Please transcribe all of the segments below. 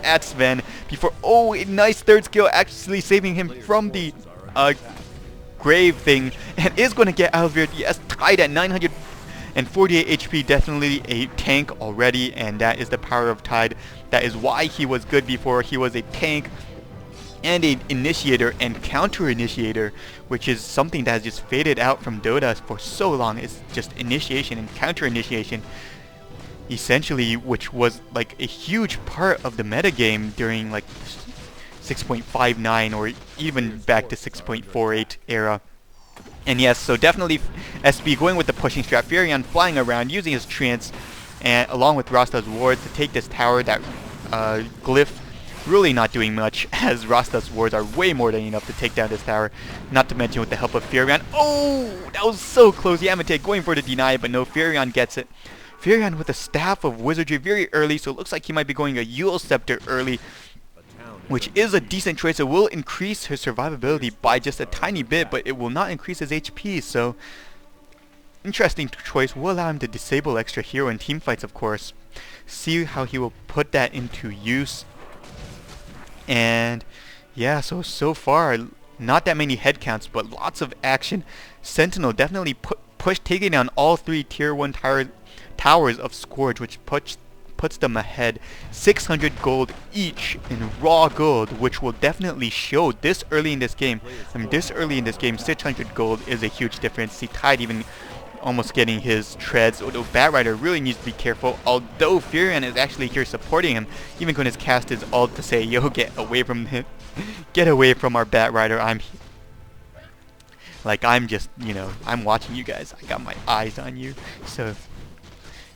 at Sven before, oh, a nice third skill actually saving him from the grave thing, and is going to get out of here. Yes, tied at 948 HP, definitely a tank already, and that is the power of Tide. That is why he was good before. He was a tank and an initiator and counter initiator, which is something that has just faded out from Dota for so long. It's just initiation and counter initiation, essentially, which was like a huge part of the metagame during like 6.59 or even back to 6.48 era. And yes, so definitely SB going with the pushing strat, Furion flying around using his treants and along with Rasta's wards to take this tower. That Glyph really not doing much, as Rasta's wards are way more than enough to take down this tower, not to mention with the help of Furion. Oh, that was so close. Yamate going for the deny, but no, Furion gets it. Furion with a Staff of Wizardry very early, so it looks like he might be going a Yule Scepter early, which is a decent choice. It will increase his survivability by just a tiny bit, but it will not increase his HP, so interesting choice. Will allow him to disable extra hero in team fights, of course. See how he will put that into use. And yeah, so far not that many head counts, but lots of action. Sentinel definitely taking down all 3 tier 1 towers of Scourge, which puts them ahead 600 gold each in raw gold, which will definitely show this early in this game. I mean, this early in this game, 600 gold is a huge difference. See, Tide even almost getting his treads, although Batrider really needs to be careful, although Furion is actually here supporting him, even going to cast his ult to say, yo, get away from him, get away from our Batrider. I'm just, you know, I'm watching you guys, I got my eyes on you. So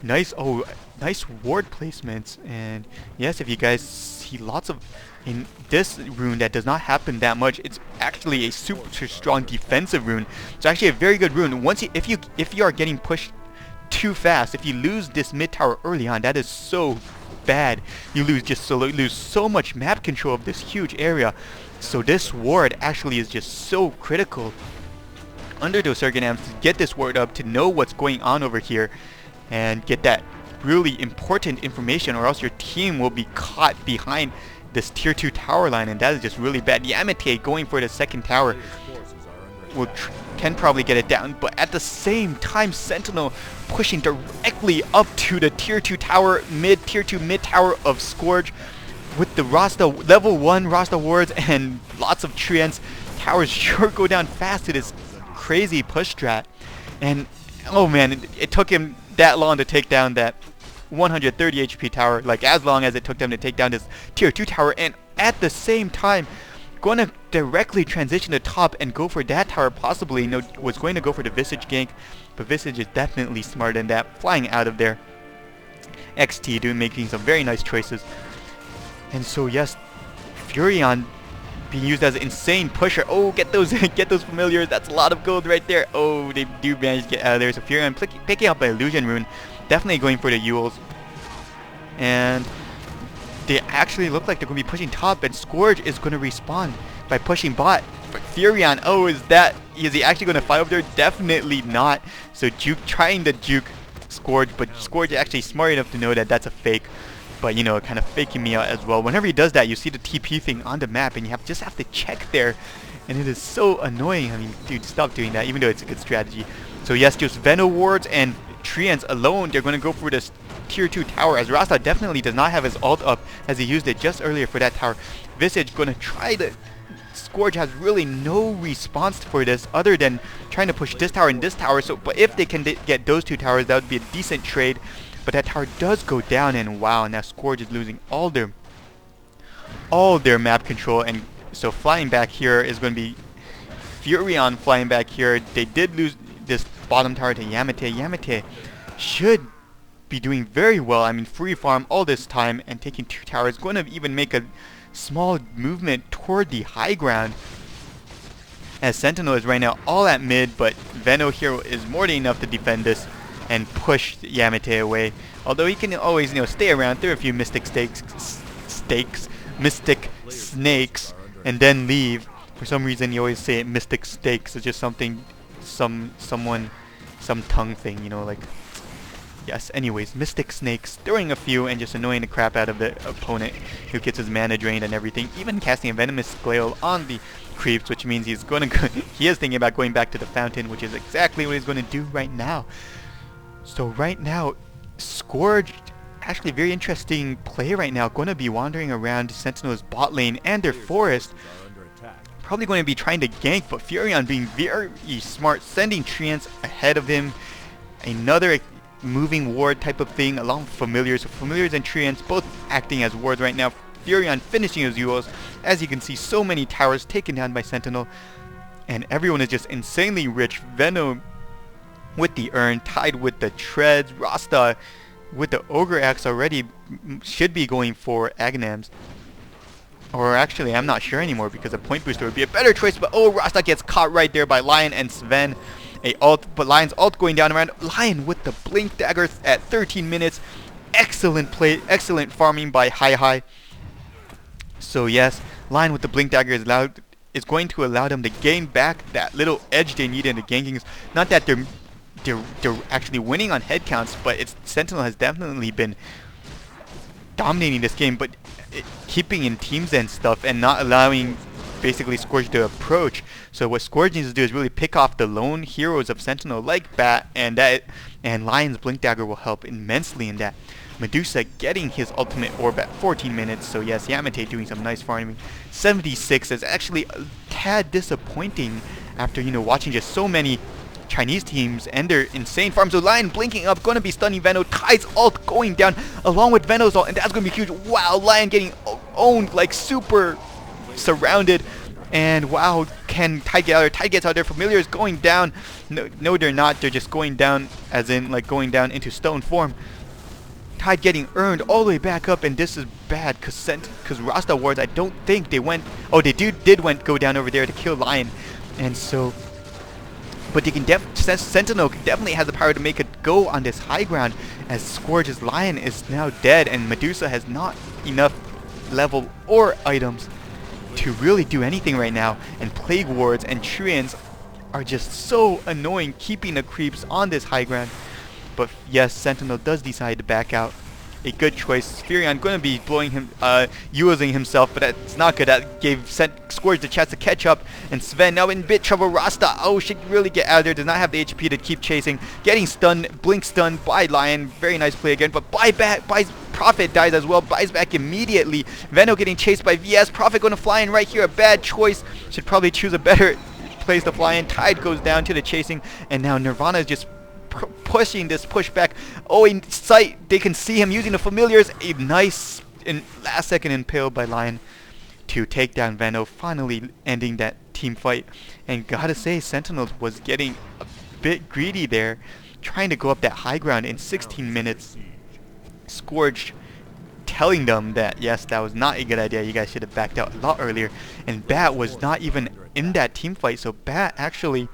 nice, oh, nice ward placements. And yes, if you guys see lots of, in this rune that does not happen that much, it's actually a super strong defensive rune. It's actually a very good rune. Once if you are getting pushed too fast, if you lose this mid tower early on, that is so bad. You lose so much map control of this huge area. So this ward actually is just so critical under those Sergenams to get this ward up, to know what's going on over here and get that really important information, or else your team will be caught behind this tier 2 tower line, and that is just really bad. Yamate going for the second tower can probably get it down, but at the same time Sentinel pushing directly up to the tier 2 tower, tier 2 mid tower of Scourge with the Rasta level 1 Rasta wards and lots of treants. Towers sure go down fast to this crazy push strat, and oh man, it took him that long to take down that 130 HP tower, like as long as it took them to take down this tier 2 tower, and at the same time going to directly transition to top and go for that tower. Possibly, you know, was going to go for the Visage gank, but Visage is definitely smarter than that, flying out of there. XT making some very nice choices. And so yes, Furion being used as an insane pusher. Oh, get those familiars, that's a lot of gold right there. Oh, they do manage to get out of there. So Furion picking up an illusion rune, definitely going for the Yules. And they actually look like they're going to be pushing top, and Scourge is going to respawn by pushing bot. But Furion, oh, is he actually going to fight over there? Definitely not. So trying to juke Scourge, but Scourge is actually smart enough to know that that's a fake. But, you know, kind of faking me out as well. Whenever he does that, you see the TP thing on the map, and you just have to check there. And it is so annoying. I mean, dude, stop doing that, even though it's a good strategy. So yes, just Veno wards and Treants alone, they're going to go for this tier 2 tower, as Rasta definitely does not have his ult up, as he used it just earlier for that tower. Visage going to try to... Scourge has really no response for this other than trying to push this tower and this tower. So, but if they can get those 2 towers, that would be a decent trade. But that tower does go down, and wow, now Scourge is losing all their map control. And so flying back here is going to be Furion flying back here. They did lose this bottom tower to Yamate. Yamate should be doing very well. I mean, free farm all this time and taking 2 towers. Going to even make a small movement toward the high ground, as Sentinel is right now all at mid, but Veno here is more than enough to defend this and push Yamate away. Although he can always, you know, stay around through a few mystic snakes, and then leave. For some reason, you always say it, mystic stakes. It's just something, some tongue thing, you know, like. yes, anyways, Mystic Snakes throwing a few and just annoying the crap out of the opponent who gets his mana drained and everything. Even casting a Venomous Flail on the creeps, which means he's going to he is thinking about going back to the fountain, which is exactly what he's going to do right now. So right now, Scourge, actually very interesting play right now, going to be wandering around Sentinel's bot lane and their forest. Probably going to be trying to gank, but Furion being very smart, sending Treants ahead of him. Another moving ward type of thing along with Familiars. So Familiars and Treants both acting as wards right now. Furion finishing his duels. As you can see, so many towers taken down by Sentinel. And everyone is just insanely rich. Venom with the urn, tied with the treads. Rasta with the Ogre Axe already should be going for Agnams. Or actually, I'm not sure anymore because a point booster would be a better choice. But oh, Rasta gets caught right there by Lion and Sven. But Lion's ult going down around. Lion with the Blink Dagger at 13 minutes. Excellent play, excellent farming by Hi. So yes, Lion with the Blink Dagger is going to allow them to gain back that little edge they need in the ganking. Not that they're actually winning on head counts, but Sentinel has definitely been dominating this game, but keeping in teams and stuff and not allowing basically Scourge to approach. So what Scourge needs to do is really pick off the lone heroes of Sentinel like Bat, and Lion's Blink Dagger will help immensely in that. Medusa getting his ultimate orb at 14 minutes. So yes, Yamete doing some nice farming. 76 is actually a tad disappointing after, watching just so many Chinese teams and their insane farms. So Lion blinking up, going to be stunning Veno. Tide's ult going down along with Veno's ult, and that's going to be huge. Wow, Lion getting owned, like super surrounded. And wow, can Tide get out there? Tide gets out there. Familiar is going down. No, they're not. They're just going down, as in like going down into stone form. Tide getting earned all the way back up, and this is bad because Rasta wards, I don't think they went. Oh, they did go down over there to kill Lion, and so. But they can Sentinel definitely has the power to make it go on this high ground, as Scourge's Lion is now dead, and Medusa has not enough level or items to really do anything right now. And Plague Wards and Treants are just so annoying, keeping the creeps on this high ground. But yes, Sentinel does decide to back out. A good choice. Furion going to be blowing him, using himself, but that's not good. That gave Scourge the chance to catch up. And Sven now in bit trouble. Rasta, should really get out of there. Does not have the HP to keep chasing. Getting stunned, blink stunned by Lion. Very nice play again. But Prophet dies as well. Buys back immediately. Veno getting chased by VS. Prophet going to fly in right here. A bad choice. Should probably choose a better place to fly in. Tide goes down to the chasing. And now Nirvana is just pushing this pushback. In sight, they can see him using the Familiars. A nice last second impale by Lion to take down Veno, finally ending that team fight. And gotta say, Sentinel was getting a bit greedy there, trying to go up that high ground in 16 minutes. Scourge telling them that yes, that was not a good idea, you guys should have backed out a lot earlier. And Bat was not even in that team fight, so Bat actually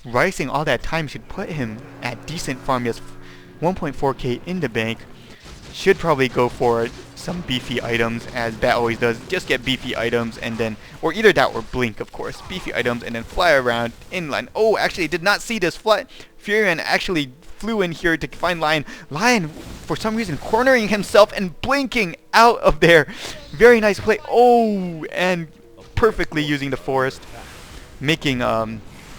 rising all that time should put him at decent farm. Yes, 1.4k in the bank. Should probably go for some beefy items, as Bat always does. Just get beefy items and then, or either that or blink, of course. Beefy items and then fly around inline. Actually did not see this fly. Furion actually flew in here to find Lion. Lion, for some reason, cornering himself and blinking out of there. Very nice play. And perfectly using the forest, making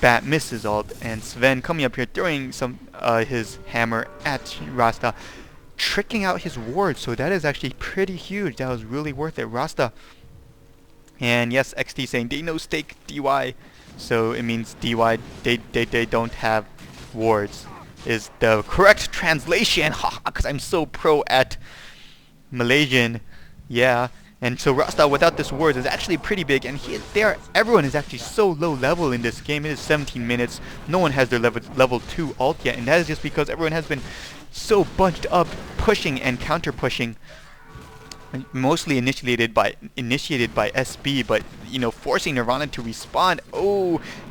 Bat miss his ult, and Sven coming up here throwing some his hammer at Rasta, tricking out his ward. So that is actually pretty huge. That was really worth it, Rasta. And yes, XT saying they no stake DY, so it means DY they don't have wards is the correct translation. Because I'm so pro at Malaysian, yeah. And so Rasta without this wards is actually pretty big, and everyone is actually so low level in this game. It is 17 minutes. No one has their level 2 ult yet, and that is just because everyone has been so bunched up, pushing and counter pushing. Mostly initiated by SB, but forcing Nirvana to respawn.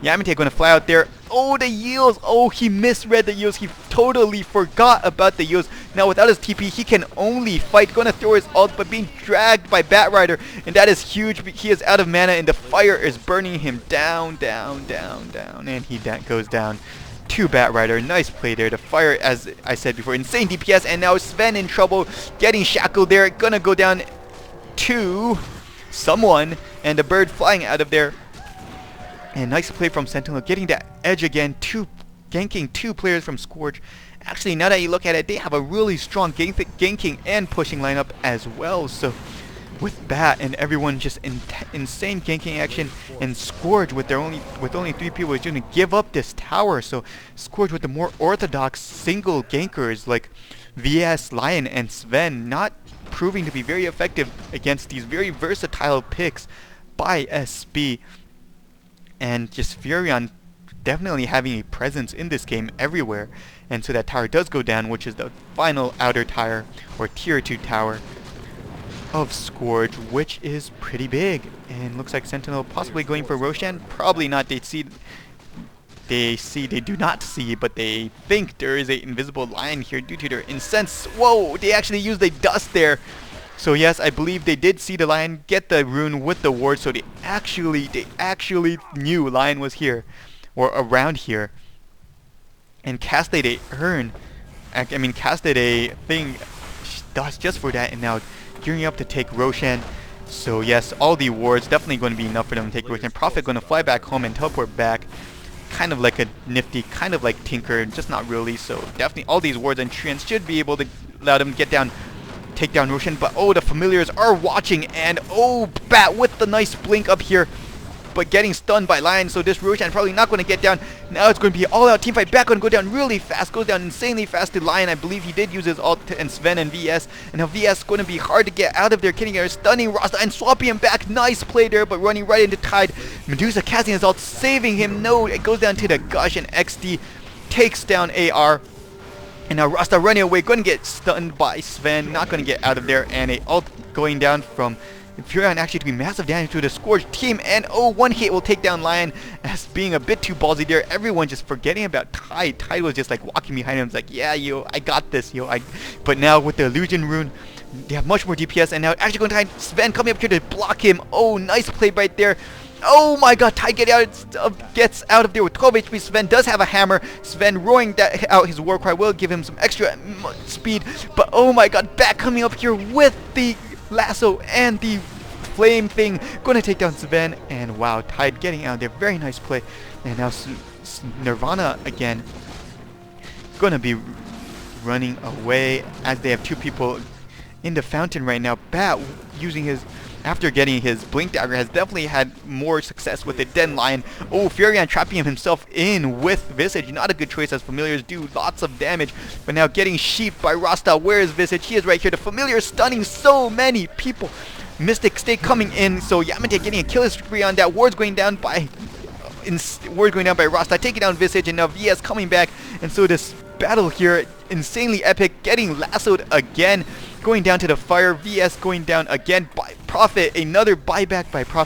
Yamete going to fly out there. The yields. He misread the yields. He totally forgot about the yields. Now without his TP, he can only fight. Going to throw his ult, but being dragged by Batrider, and that is huge. He is out of mana, and the fire is burning him down, and he goes down to Bat Rider. Nice play there. The fire, as I said before, insane DPS, and now Sven in trouble, getting shackled there. Gonna go down to someone, and the bird flying out of there. And nice play from Sentinel, getting that edge again, ganking 2 players from Scourge. Actually, now that you look at it, they have a really strong ganking and pushing lineup as well. So with Bat and everyone just insane ganking action, and Scourge with only 3 people is going to give up this tower. So Scourge with the more orthodox single gankers like VS, Lion, and Sven, not proving to be very effective against these very versatile picks by SB. And just Furion definitely having a presence in this game everywhere. And so that tower does go down, which is the final outer tower, or tier 2 tower of Scourge, which is pretty big. And looks like Sentinel possibly going for Roshan. Probably not. They do not see, but they think there is a invisible lion here due to their incense. Whoa, they actually used the dust there. So yes, I believe they did see the lion, get the rune with the ward, so they actually knew lion was here, or around here, and casted a casted a thing dust just for that, and now gearing up to take Roshan. So yes, all the wards definitely going to be enough for them to take Roshan. Prophet going to fly back home and teleport back, kind of like a nifty, kind of like Tinker, just not really. So definitely all these wards and treants should be able to allow them to get down, take down Roshan. But oh, the familiars are watching, and oh, Bat with the nice blink up here, but getting stunned by Lion. So this Roshan probably not going to get down. Now it's going to be all out team fight. Bat going to go down really fast, goes down insanely fast to Lion. I believe he did use his ult, and Sven and VS, and now VS going to be hard to get out of there. Kitting air, stunning Rasta and swapping him back. Nice play there, but running right into Tide. Medusa casting his ult, saving him. No, it goes down to the Gush, and XD takes down AR. And now Rasta running away, going to get stunned by Sven, not going to get out of there, and a ult going down from Furion actually to be massive damage to the Scourge team, and oh, 1 hit will take down Lion as being a bit too ballsy there. Everyone just forgetting about Tide. Tide was just like walking behind him, it's like, yeah, yo, I got this, yo. But now with the illusion rune, they have much more DPS, and now actually going to Tide. Sven coming up here to block him. Oh, nice play right there. Oh my god, Tide gets out of there with 12 HP. Sven does have a hammer. Sven roaring that out his war cry will give him some extra speed. But oh my god, Bat coming up here with the lasso and the flame thing, going to take down Sven. And wow, Tide getting out there, very nice play. And now Nirvana again going to be running away as they have 2 people in the fountain right now. Bat using his, after getting his blink dagger, has definitely had more success with it than Lion. Oh, Furion trapping himself in with Visage, not a good choice as familiars do lots of damage. But now getting sheeped by Rasta. Where is Visage? He is right here. The familiar stunning so many people. Mystic State coming in, so Yamete getting a killer spree on that. Ward's going down by Rasta, taking down Visage, and now VS coming back. And so this battle here, insanely epic, getting lassoed again, going down to the fire. VS going down again by Prophet, another buyback by Prophet.